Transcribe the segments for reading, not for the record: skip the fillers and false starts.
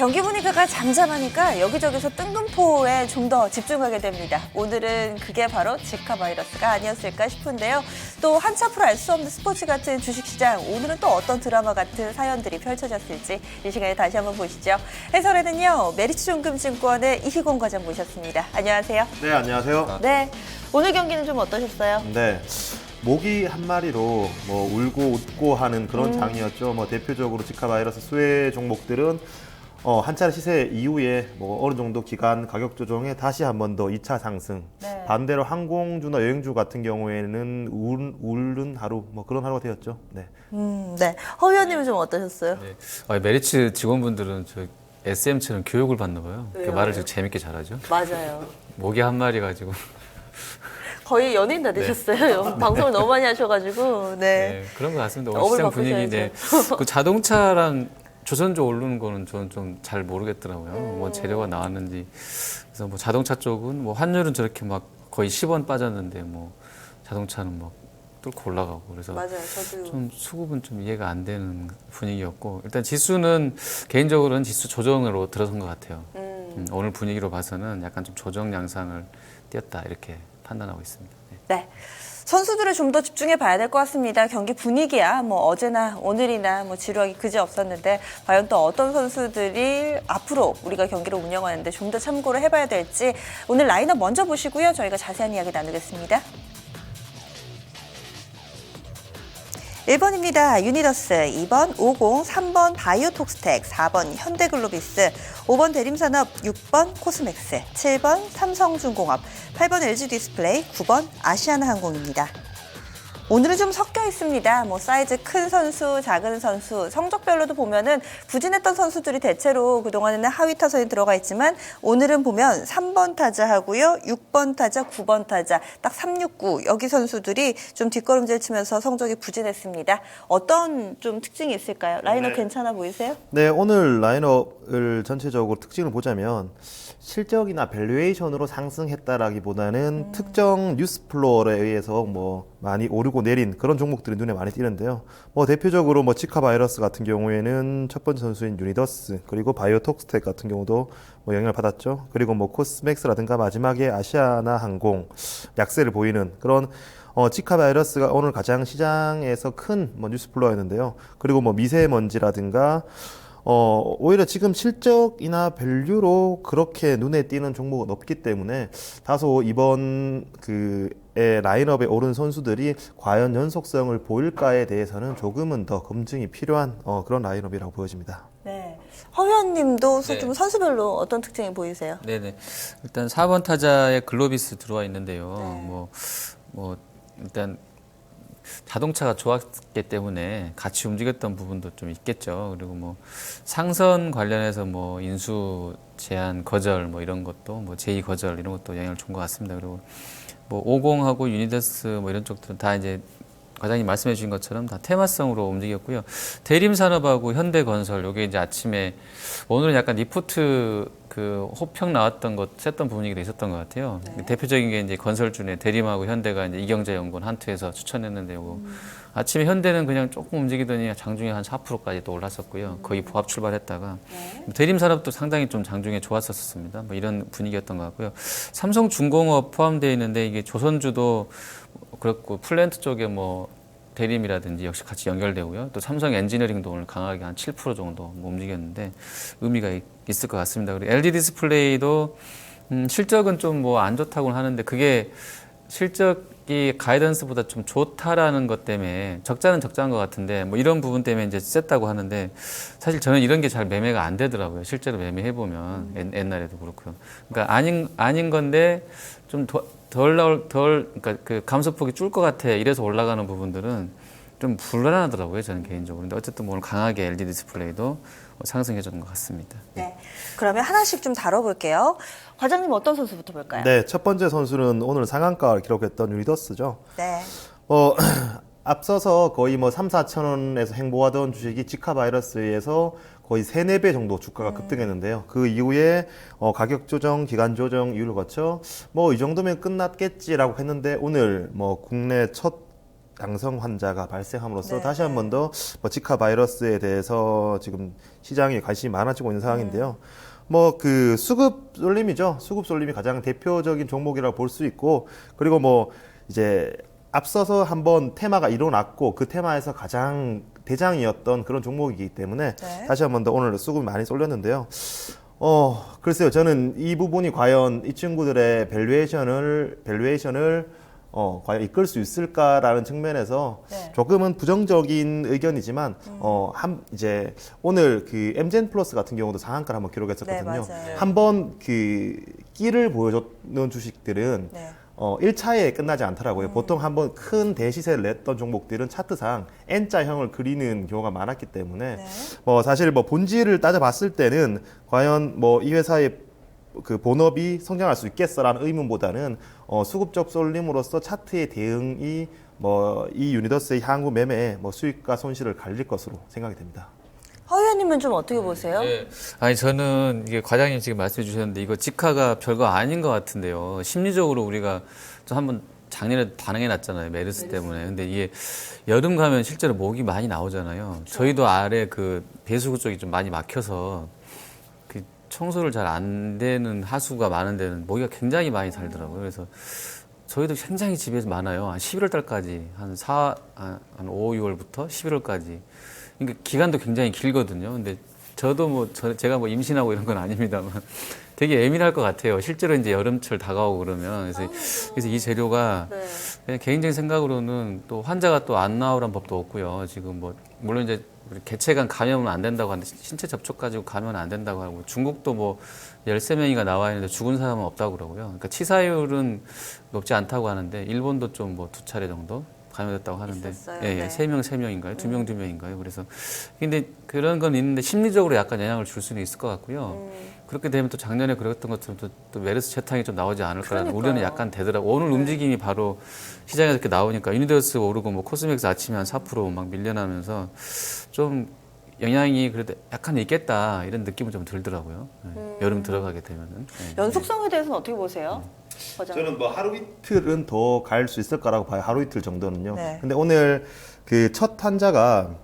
경기 분위기가 잠잠하니까 여기저기서 뜬금포에 좀 더 집중하게 됩니다. 오늘은 그게 바로 지카 바이러스가 아니었을까 싶은데요. 또 한치 앞으로 알 수 없는 스포츠 같은 주식시장, 오늘은 또 어떤 드라마 같은 사연들이 펼쳐졌을지 이 시간에 다시 한번 보시죠. 해설에는요, 메리츠존금증권의 이희곤 과장 모셨습니다. 안녕하세요. 네, 안녕하세요. 네, 오늘 경기는 좀 어떠셨어요? 네. 모기 한 마리로 뭐 울고 웃고 하는 그런 장이었죠. 뭐 대표적으로 지카 바이러스 수혜 종목들은 한 차례 시세 이후에 뭐 어느 정도 기간 가격 조정에 다시 한 번 더 2차 상승. 네. 반대로 항공주나 여행주 같은 경우에는 우는 하루, 뭐 그런 하루가 되었죠. 네. 네. 허 의원님은 좀 어떠셨어요? 네. 메리츠 직원분들은 저 SM처럼 교육을 받나 봐요. 그 왜요? 말을 되게 재밌게 잘하죠. 맞아요. 모기 한 마리 가지고. 거의 연예인 다 되셨어요. 방송을 너무 많이 하셔가지고. 네, 그런 것 같습니다. 오늘 업을 시장 분위기인데 바꾸셔야죠. 그 자동차랑 조선주 오르는 거는 저는 좀 잘 모르겠더라고요. 뭐 재료가 나왔는지. 그래서 뭐 자동차 쪽은 뭐 환율은 저렇게 막 거의 10원 빠졌는데 뭐 자동차는 막 뚫고 올라가고 그래서 맞아요. 저도. 좀 수급은 좀 이해가 안 되는 분위기였고 일단 지수는 개인적으로는 지수 조정으로 들어선 것 같아요. 오늘 분위기로 봐서는 약간 좀 조정 양상을 띄었다 이렇게 판단하고 있습니다. 네. 네. 선수들을 좀 더 집중해 봐야 될 것 같습니다. 경기 분위기야 뭐 어제나 오늘이나 뭐 지루하기 그지 없었는데 과연 또 어떤 선수들이 앞으로 우리가 경기를 운영하는데 좀 더 참고를 해봐야 될지 오늘 라인업 먼저 보시고요. 저희가 자세한 이야기 나누겠습니다. 1번입니다. 유니더스, 2번 50, 3번 바이오톡스텍, 4번 현대글로비스, 5번 대림산업, 6번 코스맥스, 7번 삼성중공업, 8번 LG디스플레이, 9번 아시아나항공입니다. 오늘은 좀 섞여 있습니다. 뭐 사이즈 큰 선수, 작은 선수, 성적별로도 보면은 부진했던 선수들이 대체로 그동안에는 하위 타선에 들어가 있지만 오늘은 보면 3번 타자 하고요. 6번 타자, 9번 타자, 딱 3, 6, 9 여기 선수들이 좀 뒷걸음질 치면서 성적이 부진했습니다. 어떤 좀 특징이 있을까요? 라인업 네. 괜찮아 보이세요? 네, 오늘 라인업을 전체적으로 특징을 보자면 실적이나 밸류에이션으로 상승했다라기보다는 특정 뉴스 플로어에 의해서 뭐 많이 오르고 내린 그런 종목들이 눈에 많이 띄는데요. 뭐 대표적으로 뭐 지카 바이러스 같은 경우에는 첫 번째 선수인 유니더스 그리고 바이오톡스텍 같은 경우도 뭐 영향을 받았죠. 그리고 뭐 코스맥스라든가 마지막에 아시아나 항공 약세를 보이는 그런 지카 바이러스가 오늘 가장 시장에서 큰 뭐 뉴스 플로어였는데요. 그리고 뭐 미세먼지라든가 오히려 지금 실적이나 밸류로 그렇게 눈에 띄는 종목은 없기 때문에 다소 이번 라인업에 오른 선수들이 과연 연속성을 보일까에 대해서는 조금은 더 검증이 필요한 그런 라인업이라고 보여집니다. 네. 허 의원님도 네. 좀 선수별로 어떤 특징이 보이세요? 네네. 일단 4번 타자에 글로비스 들어와 있는데요. 네. 뭐 일단 자동차가 좋았기 때문에 같이 움직였던 부분도 좀 있겠죠. 그리고 뭐 상선 관련해서 뭐 인수 제한 거절 뭐 이런 것도 뭐 제의 거절 이런 것도 영향을 준 것 같습니다. 그리고 뭐 50하고 유니더스 뭐 이런 쪽들은 다 이제 과장님 말씀해 주신 것처럼 다 테마성으로 움직였고요. 대림산업하고 현대건설 요게 이제 아침에 오늘은 약간 리포트 그 호평 나왔던 것 셌던 분위기도 있었던 것 같아요. 네. 대표적인 게 이제 건설 중에 대림하고 현대가 이제 이경제연구원 한투에서 추천했는데 요거 아침에 현대는 그냥 조금 움직이더니 장중에 한 4%까지 또 올랐었고요. 거의 보합 출발했다가 네. 대림산업도 상당히 좀 장중에 좋았었습니다. 뭐 이런 분위기였던 것 같고요. 삼성중공업 포함되어 있는데 이게 조선주도 그렇고 플랜트 쪽에 뭐 대림이라든지 역시 같이 연결되고요. 또 삼성 엔지니어링도 오늘 강하게 한 7% 정도 뭐 움직였는데 의미가 있을 것 같습니다. 그리고 LG 디스플레이도 실적은 좀 뭐 안 좋다고는 하는데 그게 실적이 가이던스보다 좀 좋다라는 것 때문에 적자는 적자인 것 같은데 뭐 이런 부분 때문에 이제 셌다고 하는데 사실 저는 이런 게 잘 매매가 안 되더라고요. 실제로 매매해 보면 옛날에도 그렇고요. 그러니까 아닌 건데 좀 그러니까 그 감소폭이 줄 것 같아. 이래서 올라가는 부분들은 좀 불안하더라고요. 저는 개인적으로. 근데 어쨌든 뭐 오늘 강하게 LG 디스플레이도 상승해 주는 것 같습니다. 네. 그러면 하나씩 좀 다뤄볼게요. 과장님 어떤 선수부터 볼까요? 네, 첫 번째 선수는 오늘 상한가를 기록했던 유니더스죠. 네. 앞서서 거의 뭐 3, 4천 원에서 행보하던 주식이 지카 바이러스에 의해서 거의 3, 4배 정도 주가가 급등했는데요. 그 이후에 가격 조정, 기간 조정 이유를 거쳐 뭐 이 정도면 끝났겠지라고 했는데 오늘 뭐 국내 첫 양성 환자가 발생함으로써 네, 다시 한 번 더 지카 바이러스에 대해서 지금 시장에 관심이 많아지고 있는 상황인데요. 뭐 그 수급 쏠림이죠. 수급 쏠림이 가장 대표적인 종목이라고 볼 수 있고, 그리고 뭐 이제 앞서서 한번 테마가 일어났고 그 테마에서 가장 대장이었던 그런 종목이기 때문에 네. 다시 한 번 더 오늘 수급이 많이 쏠렸는데요. 글쎄요. 저는 이 부분이 과연 이 친구들의 밸류에이션을 과연 이끌 수 있을까라는 측면에서 네. 조금은 부정적인 의견이지만, 이제 오늘 그 엠젠 플러스 같은 경우도 상한가를 한번 기록했었거든요. 네, 맞아요. 한번 그 끼를 보여줬는 주식들은 네. 1차에 끝나지 않더라고요. 보통 한번 큰 대시세를 냈던 종목들은 차트상 N자형을 그리는 경우가 많았기 때문에 네. 사실 본질을 따져봤을 때는 과연 이 회사의 그 본업이 성장할 수 있겠어라는 의문보다는 수급적 쏠림으로써 차트의 대응이 이 유니더스의 향후 매매에 수익과 손실을 가릴 것으로 생각이 됩니다. 허 의원님은 좀 어떻게 보세요? 네. 아니 저는 이게 과장님 지금 말씀해 주셨는데 이거 직하가 별거 아닌 것 같은데요. 심리적으로 우리가 좀 한번 작년에 반응해 놨잖아요. 메르스 때문에. 근데 이게 여름 가면 실제로 모기 많이 나오잖아요. 그렇죠. 저희도 아래 그 배수구 쪽이 좀 많이 막혀서 그 청소를 잘 안 되는 하수가 많은 데는 모기가 굉장히 많이 살더라고요. 그래서 저희도 굉장히 집에서 많아요. 한 11월 달까지 한 5, 6월부터 11월까지. 그러니까 기간도 굉장히 길거든요. 근데 저도 제가 임신하고 이런 건 아닙니다만 되게 예민할 것 같아요. 실제로 이제 여름철 다가오고 그러면. 그래서 이 재료가 네. 그냥 개인적인 생각으로는 또 환자가 또 안 나오란 법도 없고요. 지금 물론 이제 우리 개체간 감염은 안 된다고 하는데 신체 접촉 가지고 감염은 안 된다고 하고 중국도 13명이가 나와 있는데 죽은 사람은 없다고 그러고요. 그러니까 치사율은 높지 않다고 하는데 일본도 좀 2차례 정도 감염됐다고 하는데 있었어요. 예, 네. 3명인가요? 2명인가요? 그래서 근데 그런 건 있는데 심리적으로 약간 영향을 줄 수는 있을 것 같고요. 그렇게 되면 또 작년에 그랬던 것처럼 또 메르스 채탕이 좀 나오지 않을까라는 그러니까요. 우려는 약간 되더라고요. 오늘 움직임이 바로 시장에서 이렇게 나오니까 유니더스 오르고 코스맥스 아침에 한 4% 막 밀려나면서 좀 영향이 그래도 약간 있겠다 이런 느낌은 좀 들더라고요. 네. 여름 들어가게 되면은. 네. 연속성에 대해서는 어떻게 보세요? 저는 하루 이틀은 더 갈 수 있을 거라고 봐요. 하루 이틀 정도는요. 네. 근데 오늘 그 첫 환자가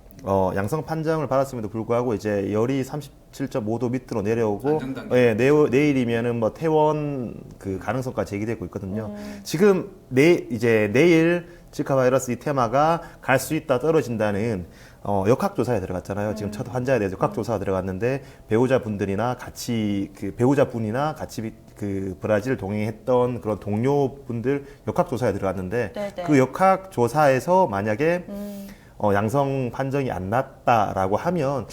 양성 판정을 받았음에도 불구하고 이제 열이 37.5도 밑으로 내려오고, 안정 단계. 예, 내일이면은 퇴원 그 가능성까지 제기되고 있거든요. 지금 내일 지카 바이러스 이 테마가 갈 수 있다 떨어진다는 역학조사에 들어갔잖아요. 지금 첫 환자에 대해서 역학조사가 들어갔는데 배우자분이나 같이 그 브라질 동행했던 그런 동료분들 역학조사에 들어갔는데 네네. 그 역학조사에서 만약에 양성 판정이 안 났다라고 하면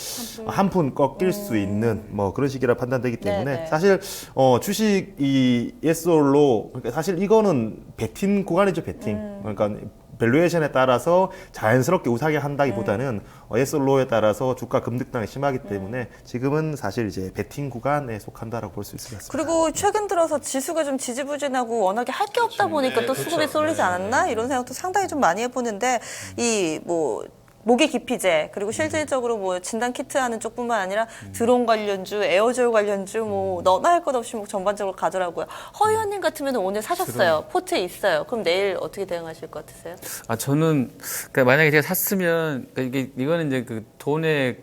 한 푼 꺾일 수 있는 그런 식이라 판단되기 때문에 네네. 사실 주식 이 예솔로 그러니까 사실 이거는 베팅 구간이죠. 베팅. 그러니까 밸류에이션에 따라서 자연스럽게 우상향 한다기보다는 예솔로에 따라서 주가 급등이 심하기 때문에 지금은 사실 이제 베팅 구간에 속한다라고 볼 수 있을 것 같습니다. 그리고 최근 들어서 지수가 좀 지지부진하고 워낙에 할 게 없다 보니까 네, 또 그렇죠. 수급이 쏠리지 않았나 이런 생각도 상당히 좀 많이 해보는데 이 모기 기피제 그리고 실질적으로 진단 키트 하는 쪽뿐만 아니라 드론 관련주, 에어졸 관련주 너나 할 것 없이 전반적으로 가더라고요. 허 의원님 같으면 오늘 사셨어요. 포트에 있어요. 그럼 내일 어떻게 대응하실 것 같으세요? 저는 그러니까 만약에 제가 샀으면 그러니까 이거는 이제 그 돈의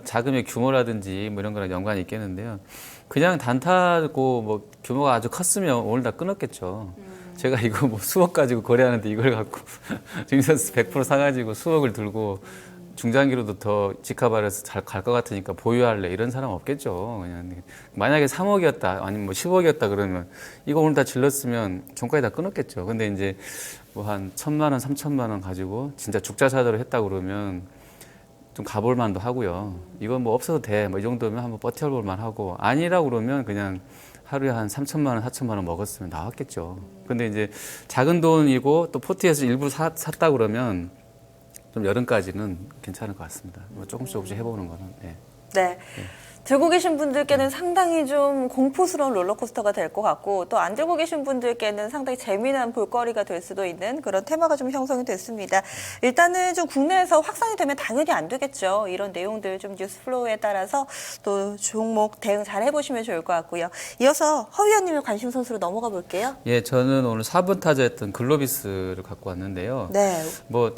자금의 규모라든지 이런 거랑 연관이 있겠는데요. 그냥 단타고 규모가 아주 컸으면 오늘 다 끊었겠죠. 제가 이거 수억 가지고 거래하는데 이걸 갖고 증시에서 100% 사가지고 수억을 들고 중장기로도 더 지카 바이러스 잘 갈 것 같으니까 보유할래 이런 사람 없겠죠. 그냥 만약에 3억이었다 아니면 10억이었다 그러면 이거 오늘 다 질렀으면 종가에 다 끊었겠죠. 근데 이제 한 1,000만 원, 3,000만 원 가지고 진짜 죽자사대로 했다 그러면 좀 가볼 만도 하고요. 이건 없어도 돼. 이 정도면 한번 버텨볼 만하고 아니라고 그러면 그냥 하루에 한 3,000만 원, 4,000만 원 먹었으면 나왔겠죠. 근데 이제 작은 돈이고 또 포트에서 일부 샀다 그러면 좀 여름까지는 괜찮을 것 같습니다. 조금씩 해보는 거는. 네. 네. 들고 계신 분들께는 상당히 좀 공포스러운 롤러코스터가 될 것 같고 또 안 들고 계신 분들께는 상당히 재미난 볼거리가 될 수도 있는 그런 테마가 좀 형성이 됐습니다. 일단은 좀 국내에서 확산이 되면 당연히 안 되겠죠. 이런 내용들 좀 뉴스 플로우에 따라서 또 종목 대응 잘 해보시면 좋을 것 같고요. 이어서 허 위원님의 관심 선수로 넘어가 볼게요. 예, 저는 오늘 4번 타자였던 글로비스를 갖고 왔는데요. 네. 뭐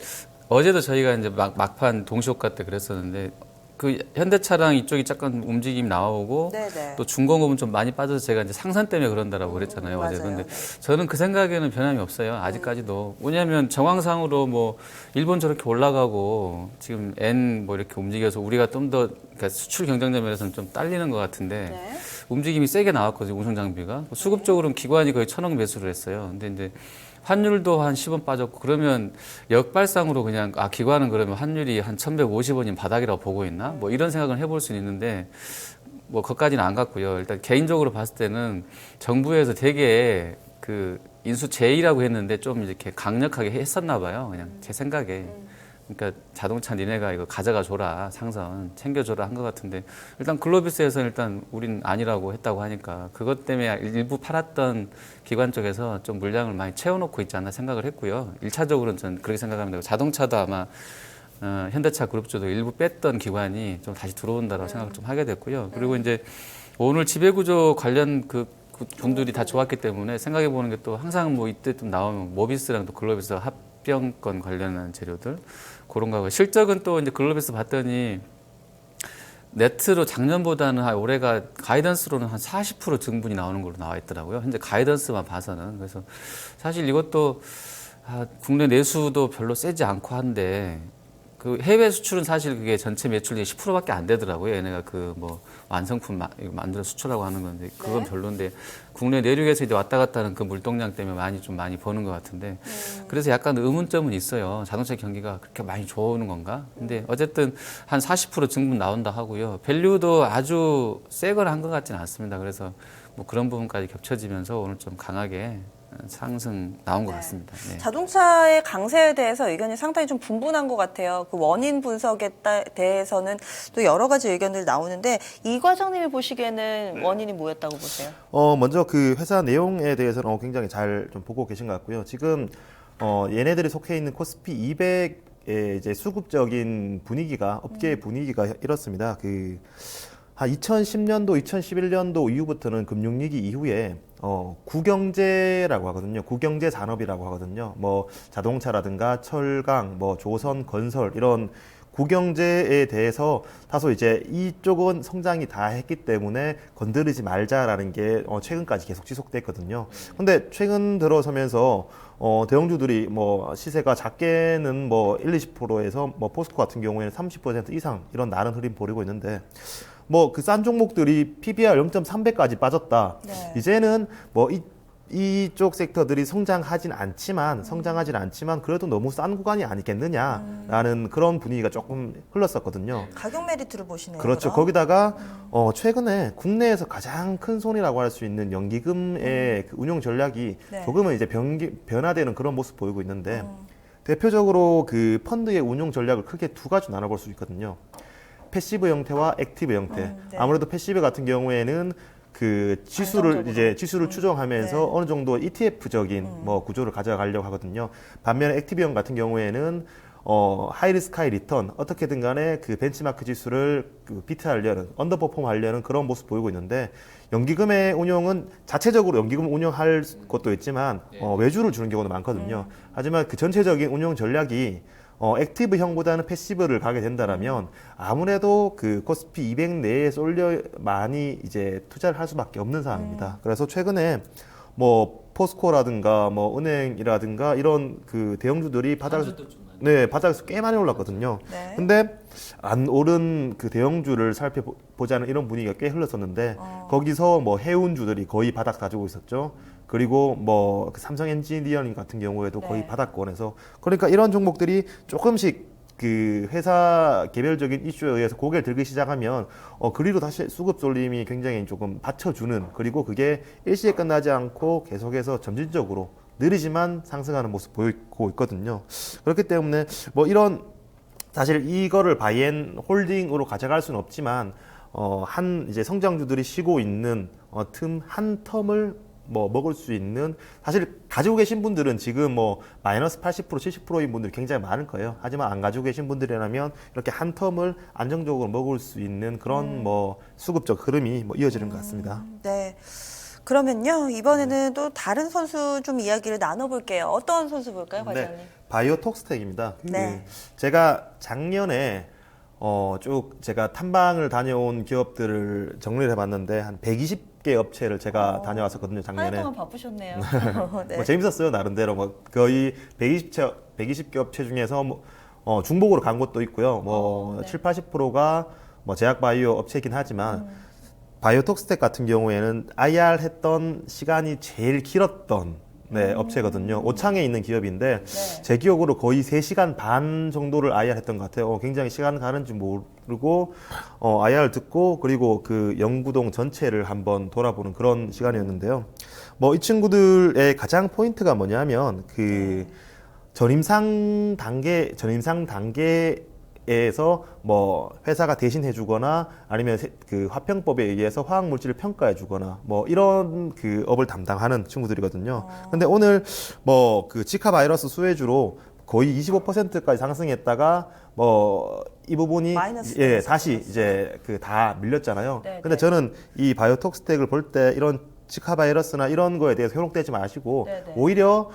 어제도 저희가 이제 막판 동시효과 때 그랬었는데 그 현대차랑 이쪽이 잠깐 움직임이 나오고 네네. 또 중공업은 좀 많이 빠져서 제가 이제 상산 때문에 그런다라고 그랬잖아요. 어제. 맞아요. 근데 저는 그 생각에는 변함이 없어요. 아직까지도. 왜냐하면 정황상으로 뭐 일본 저렇게 올라가고 지금 N 뭐 이렇게 움직여서 우리가 좀 더 그러니까 수출 경쟁력 면에서는 좀 딸리는 것 같은데 네. 움직임이 세게 나왔거든요. 운송 장비가. 수급적으로는 기관이 거의 1,000억 매수를 했어요. 근데 이제 환율도 한 10원 빠졌고 그러면 역발상으로 그냥 기관은 그러면 환율이 한 1,150원인 바닥이라고 보고 있나? 뭐 이런 생각을 해볼 수는 있는데 뭐 그것까지는 안 갔고요. 일단 개인적으로 봤을 때는 정부에서 되게 그 인수 제의라고 했는데 좀 이렇게 강력하게 했었나 봐요. 그냥 제 생각에. 그러니까 자동차 니네가 이거 가져가 줘라 상선 챙겨줘라 한 것 같은데 일단 글로비스에서는 일단 우린 아니라고 했다고 하니까 그것 때문에 일부 팔았던 기관 쪽에서 좀 물량을 많이 채워놓고 있지 않나 생각을 했고요. 1차적으로는 저는 그렇게 생각합니다. 자동차도 아마 현대차 그룹주도 일부 뺐던 기관이 좀 다시 들어온다라고 생각을 좀 하게 됐고요. 그리고 이제 오늘 지배구조 관련 그 분들이 다 좋았기 때문에 생각해 보는 게 또 항상 뭐 이때 좀 나오면 모비스랑 또 글로비스 합병권 관련한 재료들 그런 거고 실적은 또 이제 글로비스 봤더니 네트로 작년보다는 올해가 가이던스로는 한 40% 증분이 나오는 걸로 나와 있더라고요. 현재 가이던스만 봐서는. 그래서 사실 이것도 국내 내수도 별로 세지 않고 한데 그 해외 수출은 사실 그게 전체 매출 중에 10%밖에 안 되더라고요. 얘네가 그 뭐 완성품 만들어 수출하고 하는 건데 그건 네. 별론데 국내 내륙에서 이제 왔다 갔다 하는 그 물동량 때문에 많이 버는 것 같은데 그래서 약간 의문점은 있어요. 자동차 경기가 그렇게 많이 좋아오는 건가? 근데 어쨌든 한 40% 증분 나온다 하고요. 밸류도 아주 새 걸 한 것 같지는 않습니다. 그래서 뭐 그런 부분까지 겹쳐지면서 오늘 좀 강하게 상승 나온 것 같습니다. 네. 자동차의 강세에 대해서 의견이 상당히 좀 분분한 것 같아요. 그 원인 분석에 대해서는 또 여러 가지 의견들 나오는데 이 과장님이 보시기에는 원인이 뭐였다고 보세요? 먼저 그 회사 내용에 대해서는 굉장히 잘 좀 보고 계신 것 같고요. 지금 얘네들이 속해 있는 코스피 200의 이제 수급적인 분위기가 업계의 분위기가 이렇습니다. 한 2010년도, 2011년도 이후부터는 금융위기 이후에 구경제라고 하거든요. 구경제 산업이라고 하거든요. 뭐 자동차라든가 철강, 뭐 조선, 건설 이런 구경제에 대해서 다소 이제 이쪽은 성장이 다 했기 때문에 건드리지 말자라는 게 최근까지 계속 지속됐거든요. 근데 최근 들어서면서 대형주들이 뭐 시세가 작게는 뭐 20%에서 뭐 포스코 같은 경우에는 30% 이상 이런 나른 흐름 보이고 있는데 뭐 그 싼 종목들이 PBR 0.3배까지 빠졌다. 네. 이제는 뭐 이쪽 섹터들이 성장하진 않지만 그래도 너무 싼 구간이 아니겠느냐라는 그런 분위기가 조금 흘렀었거든요. 가격 메리트를 보시네요. 그렇죠. 그럼? 거기다가 최근에 국내에서 가장 큰 손이라고 할 수 있는 연기금의 그 운용 전략이 네. 조금은 이제 변화되는 그런 모습 보이고 있는데 대표적으로 그 펀드의 운용 전략을 크게 두 가지 나눠볼 수 있거든요. 패시브 형태와 액티브 형태. 네. 아무래도 패시브 같은 경우에는 그 지수를 추정하면서 네. 어느 정도 ETF적인 뭐 구조를 가져가려고 하거든요. 반면에 액티브형 같은 경우에는 하이리스크 하이 리턴 어떻게든 간에 그 벤치마크 지수를 비트하려는 언더퍼폼 하려는 그런 모습 보이고 있는데 연기금의 운용은 자체적으로 연기금 운용할 것도 있지만 외주를 주는 경우도 많거든요. 하지만 그 전체적인 운용 전략이 액티브형보다는 패시브를 가게 된다라면 아무래도 그 코스피 200 내에 쏠려 많이 이제 투자를 할 수밖에 없는 상황입니다. 그래서 최근에 뭐 포스코라든가 뭐 은행이라든가 이런 그 대형주들이 바닥에서 꽤 많이 올랐거든요. 네. 근데 안 오른 그 대형주를 살펴보자는 이런 분위기가 꽤 흘렀었는데 거기서 뭐 해운주들이 거의 바닥 다지고 있었죠. 그리고 뭐 삼성 엔지니어링 같은 경우에도 거의 네. 바닥권에서 그러니까 이런 종목들이 조금씩 그 회사 개별적인 이슈에 의해서 고개를 들기 시작하면 그리로 다시 수급 쏠림이 굉장히 조금 받쳐주는 그리고 그게 일시에 끝나지 않고 계속해서 점진적으로 느리지만 상승하는 모습 보이고 있거든요. 그렇기 때문에 뭐 이런 사실 이거를 바이앤 홀딩으로 가져갈 수는 없지만 한 이제 성장주들이 쉬고 있는 틈 한 텀을 뭐 먹을 수 있는, 사실 가지고 계신 분들은 지금 뭐 마이너스 80% 70%인 분들이 굉장히 많을 거예요. 하지만 안 가지고 계신 분들이라면 이렇게 한 텀을 안정적으로 먹을 수 있는 그런 뭐 수급적 흐름이 뭐 이어지는 것 같습니다. 네. 그러면요, 이번에는 또 다른 선수 좀 이야기를 나눠볼게요. 어떤 선수 볼까요, 과장님? 네, 바이오톡스텍입니다. 네. 제가 작년에 쭉 제가 탐방을 다녀온 기업들을 정리를 해봤는데 한 120개 업체를 제가 다녀왔었거든요, 한 해 작년에. 동안 바쁘셨네요. 네. 뭐 재밌었어요, 나름대로. 뭐 거의 120개 업체 중에서 뭐 중복으로 간 것도 있고요. 뭐 네. 7, 80%가 뭐 제약 바이오 업체이긴 하지만 바이오톡스텍 같은 경우에는 IR 했던 시간이 제일 길었던 업체거든요. 오창에 있는 기업인데 네. 제 기억으로 거의 3시간 반 정도를 IR 했던 것 같아요. 굉장히 시간 가는지 모르고 IR 듣고 그리고 그 영구동 전체를 한번 돌아보는 그런 시간이었는데요. 뭐 이 친구들의 가장 포인트가 뭐냐면 그 전임상 단계에서 뭐 회사가 대신해 주거나 아니면 그 화평법에 의해서 화학 물질을 평가해 주거나 뭐 이런 그 업을 담당하는 친구들이거든요. 근데 오늘 뭐 그 지카 바이러스 수혜주로 거의 25%까지 상승했다가 뭐 이 부분이 마이너스 다시 이제 그 다 밀렸잖아요. 네, 근데 네. 저는 이 바이오톡스텍을 볼 때 이런 지카 바이러스나 이런 거에 대해서 현혹되지 마시고 네, 네. 오히려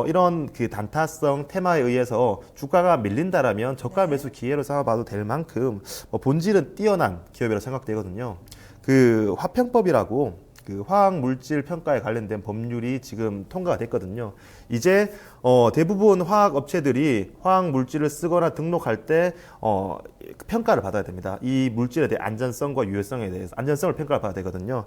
이런 그 단타성 테마에 의해서 주가가 밀린다라면 저가 매수 기회로 삼아봐도 될 만큼 본질은 뛰어난 기업이라고 생각되거든요. 그 화평법이라고 그 화학 물질 평가에 관련된 법률이 지금 통과가 됐거든요. 이제 대부분 화학 업체들이 화학 물질을 쓰거나 등록할 때 평가를 받아야 됩니다. 이 물질에 대한 안전성과 유효성에 대해서 안전성을 평가를 받아야 되거든요.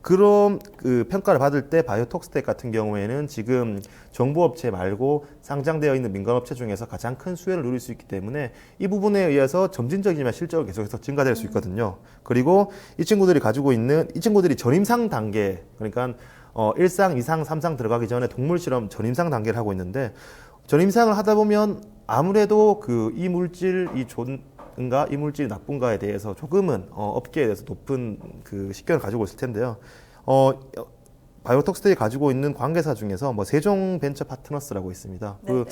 그럼 그 평가를 받을 때 바이오톡스텍 같은 경우에는 지금 정부업체 말고 상장되어 있는 민간업체 중에서 가장 큰 수혜를 누릴 수 있기 때문에 이 부분에 의해서 점진적이지만 실적으로 계속해서 증가될 수 있거든요. 그리고 이 친구들이 전임상 단계, 그러니까 1상, 2상, 3상 들어가기 전에 동물 실험 전임상 단계를 하고 있는데, 전임상을 하다 보면 아무래도 그 이 물질이 좋은가 이 물질이 나쁜가에 대해서 조금은 업계에 대해서 높은 그 식견을 가지고 있을 텐데요. 바이오톡스텍이 가지고 있는 관계사 중에서 뭐 세종벤처 파트너스라고 있습니다. 네네.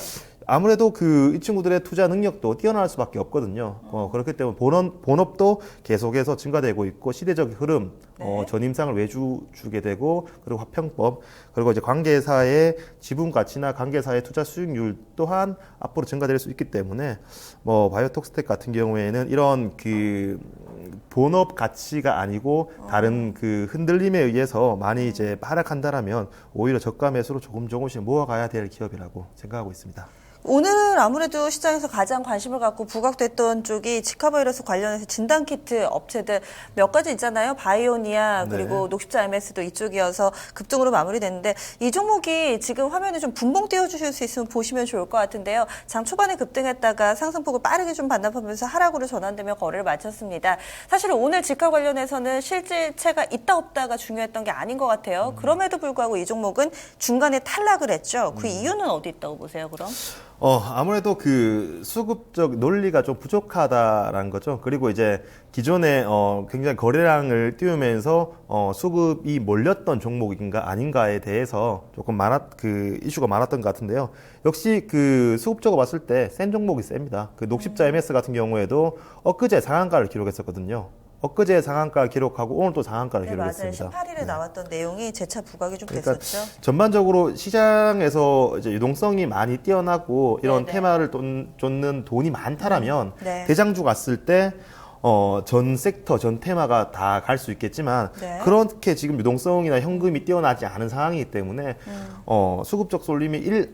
아무래도 이 친구들의 투자 능력도 뛰어날 수밖에 없거든요. 그렇기 때문에 본업도 계속해서 증가되고 있고 시대적 흐름, 네. 전임상을 주게 되고 그리고 화평법 그리고 이제 관계사의 지분 가치나 관계사의 투자 수익률 또한 앞으로 증가될 수 있기 때문에 뭐 바이오톡스텍 같은 경우에는 이런 그 본업 가치가 아니고 다른 그 흔들림에 의해서 많이 이제 하락한다라면 오히려 저가 매수로 조금씩 모아가야 될 기업이라고 생각하고 있습니다. 오늘 아무래도 시장에서 가장 관심을 갖고 부각됐던 쪽이 지카바이러스 관련해서 진단키트 업체들 몇 가지 있잖아요. 바이오니아 그리고 녹십자 MS도 이쪽이어서 급등으로 마무리됐는데 이 종목이 지금 화면에 좀 분봉 띄워주실 수 있으면 보시면 좋을 것 같은데요. 장 초반에 급등했다가 상승폭을 빠르게 좀 반납하면서 하락으로 전환되며 거래를 마쳤습니다. 사실 오늘 지카 관련해서는 실질체가 있다 없다가 중요했던 게 아닌 것 같아요. 그럼에도 불구하고 이 종목은 중간에 탈락을 했죠. 그 이유는 어디 있다고 보세요, 그럼? 아무래도 그 수급적 논리가 좀 부족하다라는 거죠. 그리고 이제 기존에 굉장히 거래량을 띄우면서 수급이 몰렸던 종목인가 아닌가에 대해서 조금 이슈가 많았던 것 같은데요. 역시 그 수급적으로 봤을 때 센 종목이 셉니다. 그 녹십자 MS 같은 경우에도 엊그제 상한가를 기록했었거든요. 엊그제 상한가 기록하고 오늘 또 상한가를 네, 맞아요. 기록했습니다. 18일에 나왔던 내용이 재차 부각이 좀 그러니까 됐었죠. 전반적으로 시장에서 이제 유동성이 많이 뛰어나고 이런 네네. 테마를 쫓는 돈이 많다라면 네. 대장주 갔을 때 전 섹터, 전 테마가 다 갈 수 있겠지만 네. 그렇게 지금 유동성이나 현금이 뛰어나지 않은 상황이기 때문에 수급적 쏠림이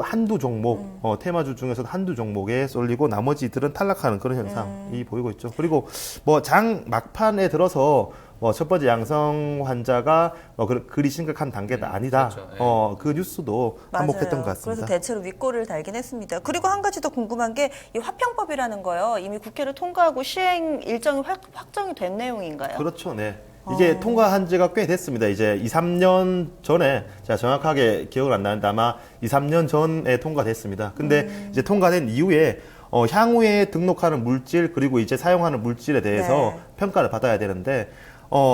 한두 종목, 테마주 중에서도 한두 종목에 쏠리고 나머지들은 탈락하는 그런 현상이 보이고 있죠. 그리고 뭐 장 막판에 들어서 첫 번째 양성 환자가 그리 심각한 단계가 아니다. 그렇죠. 그 뉴스도 한몫했던 것 같습니다. 그래서 대체로 윗골을 달긴 했습니다. 그리고 한 가지 더 궁금한 게 이 화평법이라는 거요. 이미 국회를 통과하고 시행 일정이 확정이 된 내용인가요? 그렇죠. 네. 이게 통과한 지가 꽤 됐습니다. 이제 2, 3년 전에 제가 정확하게 기억을 안 나는데 아마 2, 3년 전에 통과됐습니다. 근데 이제 통과된 이후에 향후에 등록하는 물질 그리고 이제 사용하는 물질에 대해서 네. 평가를 받아야 되는데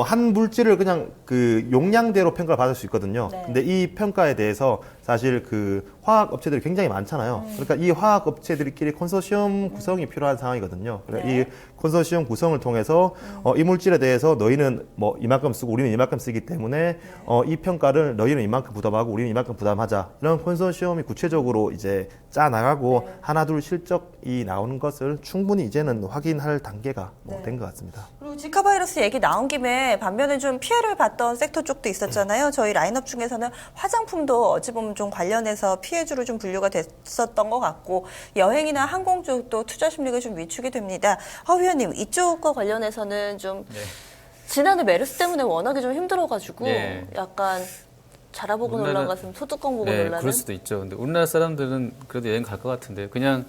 한 물질을 그냥 그 용량대로 평가를 받을 수 있거든요. 네. 근데 이 평가에 대해서 사실 그 화학 업체들이 굉장히 많잖아요. 그러니까 이 화학 업체들끼리 컨소시엄 구성이 필요한 상황이거든요. 그러니까 네. 이 컨소시엄 구성을 통해서 이 물질에 대해서 너희는 뭐 이만큼 쓰고 우리는 이만큼 쓰기 때문에 이 평가를 너희는 이만큼 부담하고 우리는 이만큼 부담하자. 이런 컨소시엄이 구체적으로 이제 짜 나가고 하나 둘 실적이 나오는 것을 충분히 이제는 확인할 단계가 된 것 같습니다. 그리고 지카 바이러스 얘기 나온 김에 반면에 좀 피해를 봤던 섹터 쪽도 있었잖아요. 저희 라인업 중에서는 화장품도 어찌 보면 좀 관련해서 피해주로 좀 분류가 됐었던 것 같고 여행이나 항공 쪽도 투자 심리가 좀 위축이 됩니다. 위원님 이쪽과 관련해서는 좀 지난해 메르스 때문에 워낙에 좀 힘들어가지고 네. 약간 자라보고 놀란 가슴 소뚜껑 보고 놀라는. 그럴 수도 있죠. 근데 우리나라 사람들은 그래도 여행 갈 것 같은데 그냥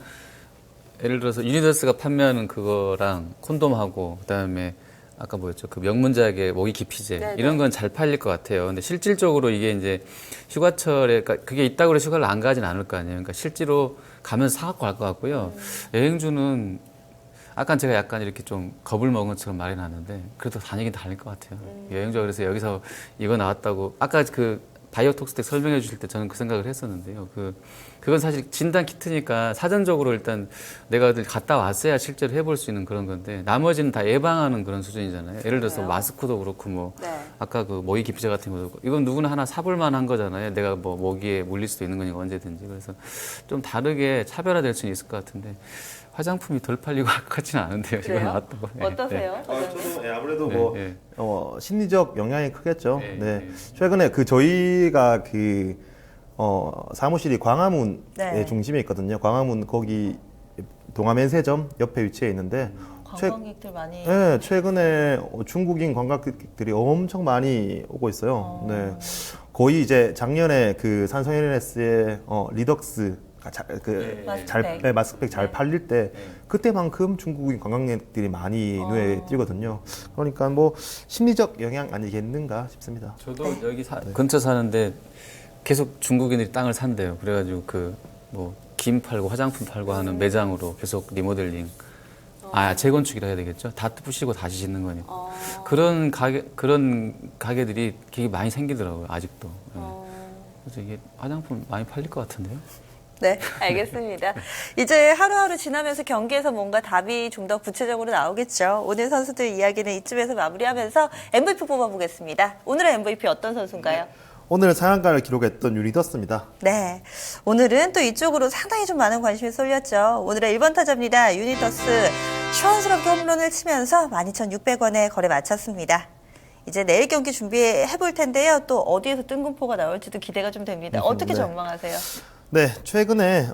예를 들어서 유니더스가 판매하는 그거랑 콘돔하고 그다음에 아까 뭐였죠? 그 명문작의 모기 기피제 네네. 이런 건 잘 팔릴 것 같아요. 근데 실질적으로 이게 이제 휴가철에 그러니까 그게 있다고 해서 휴가를 안 가진 않을 거 아니에요. 그러니까 실제로 가면서 사갖고 갈 것 같고요. 여행주는 아까 제가 약간 이렇게 좀 겁을 먹은 것처럼 말이 나는데 그래도 다니긴 다닐 것 같아요. 여행주가 그래서 여기서 이거 나왔다고 아까 그 바이오톡스텍 설명해 주실 때 저는 그 생각을 했었는데요. 그건 사실 진단 키트니까 사전적으로 일단 내가 어딜 갔다 왔어야 실제로 해볼 수 있는 그런 건데 나머지는 다 예방하는 그런 수준이잖아요. 예를 들어서 그래요? 마스크도 그렇고 뭐 네. 아까 그 모기 기피제 같은 것도 그렇고 이건 누구나 하나 사볼 만한 거잖아요. 내가 뭐 모기에 물릴 수도 있는 거니까 언제든지. 그래서 좀 다르게 차별화될 수는 있을 것 같은데 화장품이 덜 팔리고 할 것 같지는 않은데요. 이거 그래요? 나왔다고. 네, 어떠세요? 저도 아무래도 네, 뭐 네. 심리적 영향이 크겠죠. 네, 네. 네. 최근에 그 저희가 그 사무실이 광화문의 네. 중심에 있거든요. 광화문 거기 동아면세점 옆에 위치해 있는데 관광객들 많이. 네, 최근에 중국인 관광객들이 엄청 많이 오고 있어요. 네. 거의 이제 작년에 그 산성NS의 리덕스 마스크팩. 마스크팩 잘 팔릴 때 그때만큼 중국인 관광객들이 많이 눈에 띄거든요. 그러니까 뭐 심리적 영향 아니겠는가 싶습니다. 저도 여기 근처 사는데 계속 중국인들이 땅을 산대요. 그래가지고 그 뭐 김 팔고 화장품 팔고 하는 매장으로 계속 리모델링, 재건축이라 해야 되겠죠. 다 부시고 다시 짓는 거니까. 그런 가게들이 되게 많이 생기더라고요. 아직도. 그래서 이게 화장품 많이 팔릴 것 같은데요. 네, 알겠습니다. 이제 하루하루 지나면서 경기에서 뭔가 답이 좀 더 구체적으로 나오겠죠. 오늘 선수들 이야기는 이쯤에서 마무리하면서 MVP 뽑아보겠습니다. 오늘의 MVP 어떤 선수인가요? 오늘 상한가를 기록했던 유니더스입니다. 네, 오늘은 또 이쪽으로 상당히 좀 많은 관심이 쏠렸죠. 오늘의 1번 타자입니다. 유니더스 시원스럽게 홈런을 치면서 12,600원에 거래 마쳤습니다. 이제 내일 경기 준비해 볼 텐데요. 또 어디에서 뜬금포가 나올지도 기대가 좀 됩니다. 어떻게 네. 전망하세요? 네, 최근에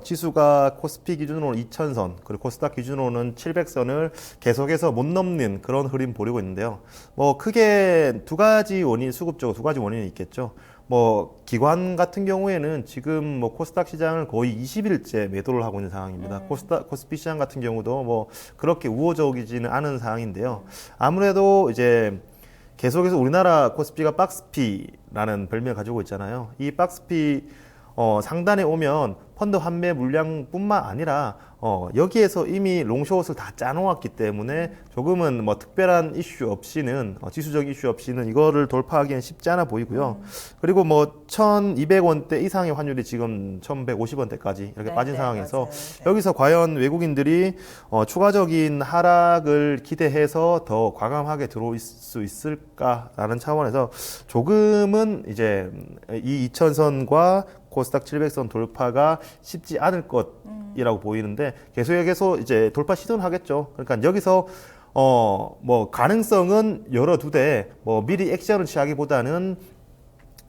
지수가 코스피 기준으로 2000선 그리고 코스닥 기준으로는 700선을 계속해서 못 넘는 그런 흐름 보이고 있는데요. 뭐 크게 수급적으로 두 가지 원인이 있겠죠. 뭐 기관 같은 경우에는 지금 뭐 코스닥 시장을 거의 20일째 매도를 하고 있는 상황입니다. 코스피 시장 같은 경우도 뭐 그렇게 우호적이지는 않은 상황인데요. 아무래도 이제 계속해서 우리나라 코스피가 박스피라는 별명을 가지고 있잖아요. 이 박스피 상단에 오면 펀드 환매 물량뿐만 아니라 여기에서 이미 롱숏을 다 짜놓았기 때문에 조금은 뭐 특별한 이슈 없이는 지수적 이슈 없이는 이거를 돌파하기엔 쉽지 않아 보이고요. 그리고 뭐 1,200원대 이상의 환율이 지금 1,150원대까지 이렇게 네, 빠진 네, 상황에서 맞아요. 네. 여기서 과연 외국인들이 추가적인 하락을 기대해서 더 과감하게 들어올 수 있을까라는 차원에서 조금은 이제 이 2,000선과 코스닥 700선 돌파가 쉽지 않을 것이라고 보이는데 계속 이제 돌파 시도는 하겠죠. 그러니까 여기서 뭐 가능성은 열어두되 뭐 미리 액션을 취하기보다는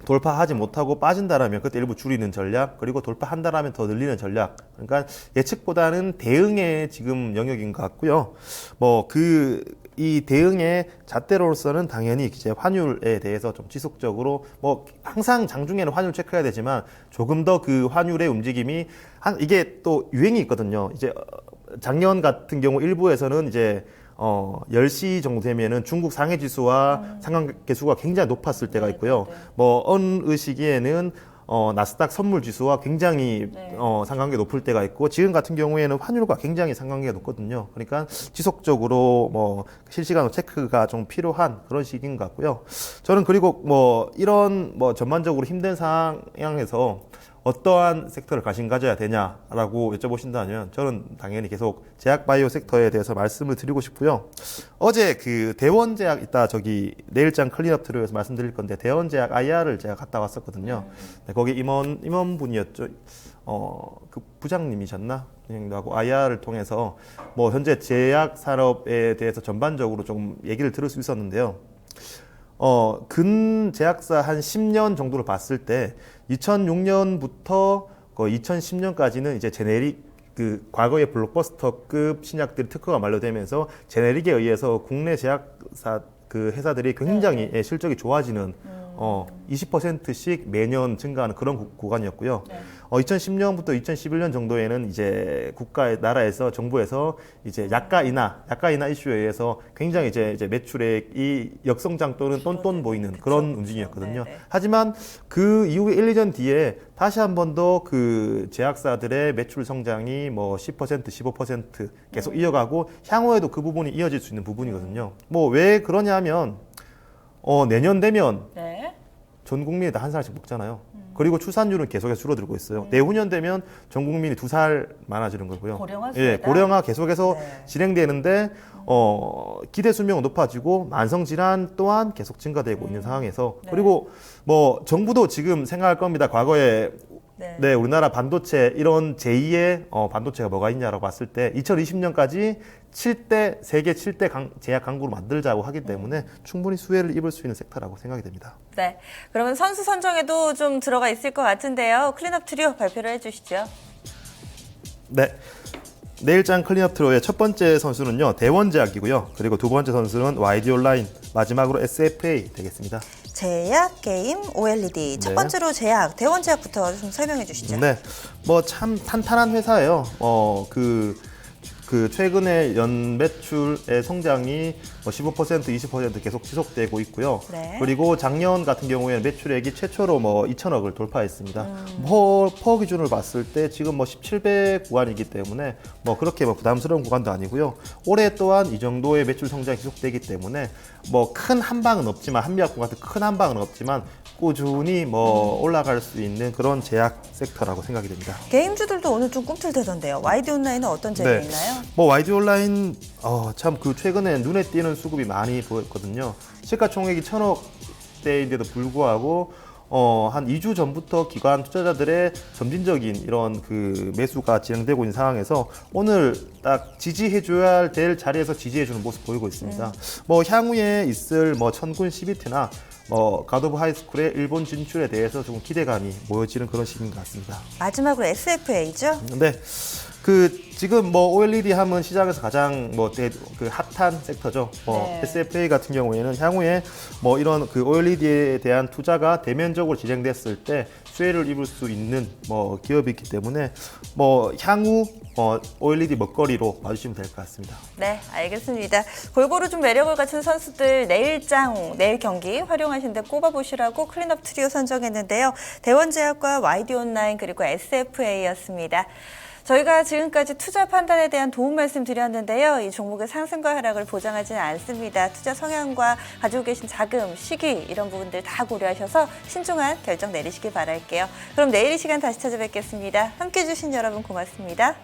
돌파하지 못하고 빠진다라면 그때 일부 줄이는 전략, 그리고 돌파한다라면 더 늘리는 전략. 그러니까 예측보다는 대응의 지금 영역인 것 같고요. 뭐 이 대응의 잣대로서는 당연히 이제 환율에 대해서 좀 지속적으로 뭐 항상 장중에는 환율 체크해야 되지만 조금 더 그 환율의 움직임이 이게 또 유행이 있거든요. 이제 작년 같은 경우 일부에서는 이제 10시 정도 되면은 중국 상해 지수와 상관계수가 굉장히 높았을 때가 있고요. 뭐 어느 시기에는 나스닥 선물 지수와 굉장히 네. 상관계 높을 때가 있고 지금 같은 경우에는 환율과 굉장히 상관계가 높거든요. 그러니까 지속적으로 뭐 실시간으로 체크가 좀 필요한 그런 시기인 것 같고요. 저는 그리고 뭐 이런 뭐 전반적으로 힘든 상황에서 어떠한 섹터를 관심 가져야 되냐라고 여쭤보신다면 저는 당연히 계속 제약바이오 섹터에 대해서 말씀을 드리고 싶고요. 어제 그 대원제약 이따 저기 내일장 클린업 트로에서 말씀드릴 건데 대원제약 IR을 제가 갔다 왔었거든요. 네, 거기 임원분이었죠. 그 부장님이셨나? 하고 IR을 통해서 뭐 현재 제약 산업에 대해서 전반적으로 좀 얘기를 들을 수 있었는데요. 근 제약사 한 10년 정도를 봤을 때 2006년부터 2010년까지는 이제 제네릭 그 과거의 블록버스터급 신약들이 특허가 만료되면서 제네릭에 의해서 국내 제약사 그 회사들이 굉장히 실적이 좋아지는 20%씩 매년 증가하는 그런 구간이었고요. 2010년부터 2011년 정도에는 이제 나라에서 정부에서 이제 약가 인하 이슈에 의해서 굉장히 이제 매출액이 역성장 또는 똔똔 보이는 그런 움직임이었거든요. 네네. 하지만 그 이후에 1, 2년 뒤에 다시 한 번 더 그 제약사들의 매출 성장이 뭐 10%, 15% 계속 이어가고 향후에도 그 부분이 이어질 수 있는 부분이거든요. 뭐 왜 그러냐면 내년 되면 네. 전 국민이 다 한 살씩 먹잖아요. 그리고 출산율은 계속해서 줄어들고 있어요. 내후년 되면 전 국민이 2살 많아지는 거고요. 고령화 예, 수요다. 고령화 계속해서 네. 진행되는데 기대 수명은 높아지고 만성 질환 또한 계속 증가되고 있는 상황에서 네. 그리고 뭐 정부도 지금 생각할 겁니다. 과거에 네, 우리나라 반도체 이런 제2의 반도체가 뭐가 있냐라고 봤을 때 2020년까지 세계 7대 제약 강국으로 만들자고 하기 때문에 충분히 수혜를 입을 수 있는 섹터라고 생각이 됩니다. 네. 그러면 선수 선정에도 좀 들어가 있을 것 같은데요. 클린업 트리오 발표를 해주시죠. 네. 내일장 클린업 트로의 첫 번째 선수는요, 대원제약이고요. 그리고 두 번째 선수는 YD 온라인, 마지막으로 SFA 되겠습니다. 제약, 게임, OLED. 첫 네. 번째로 제약, 대원제약부터 좀 설명해 주시죠. 네. 뭐 참 탄탄한 회사예요. 그 최근에 연 매출의 성장이 15%, 20% 계속 지속되고 있고요. 네. 그리고 작년 같은 경우에는 매출액이 최초로 2천억을 돌파했습니다. 퍼 기준으로 봤을 때 지금 17배 구간이기 때문에 그렇게 부담스러운 구간도 아니고요. 올해 또한 이 정도의 매출 성장이 지속되기 때문에 큰 한방은 없지만 한미약품 같은 큰 한방은 없지만 꾸준히 올라갈 수 있는 그런 제약 섹터라고 생각이 됩니다. 게임주들도 오늘 좀 꿈틀대던데요. YD 온라인은 어떤 재미 있나요? YD 온라인 참 그 최근에 눈에 띄는 수급이 많이 보였거든요. 시가총액이 1,000억대인데도 불구하고 한 2주 전부터 기관 투자자들의 점진적인 이런 그 매수가 진행되고 있는 상황에서 오늘 딱 지지해줘야 될 자리에서 지지해주는 모습 보이고 있습니다. 향후에 있을 천군 CBT나 갓 오브 하이스쿨의 일본 진출에 대해서 조금 기대감이 모여지는 그런 시기인 것 같습니다. 마지막으로 SFA죠? 네. 지금 OLED 하면 시장에서 가장 그 핫한 섹터죠. 네. SFA 같은 경우에는 향후에 이런 그 OLED에 대한 투자가 대면적으로 진행됐을 때 수혜를 입을 수 있는 기업이 있기 때문에 향후 OLED 먹거리로 봐주시면 될 것 같습니다. 네, 알겠습니다. 골고루 좀 매력을 갖춘 선수들 내일 경기 활용하시는데 꼽아보시라고 클린업 트리오 선정했는데요. 대원제약과 YD 온라인 그리고 SFA였습니다. 저희가 지금까지 투자 판단에 대한 도움 말씀 드렸는데요. 이 종목의 상승과 하락을 보장하지는 않습니다. 투자 성향과 가지고 계신 자금, 시기 이런 부분들 다 고려하셔서 신중한 결정 내리시길 바랄게요. 그럼 내일 이 시간 다시 찾아뵙겠습니다. 함께해 주신 여러분 고맙습니다.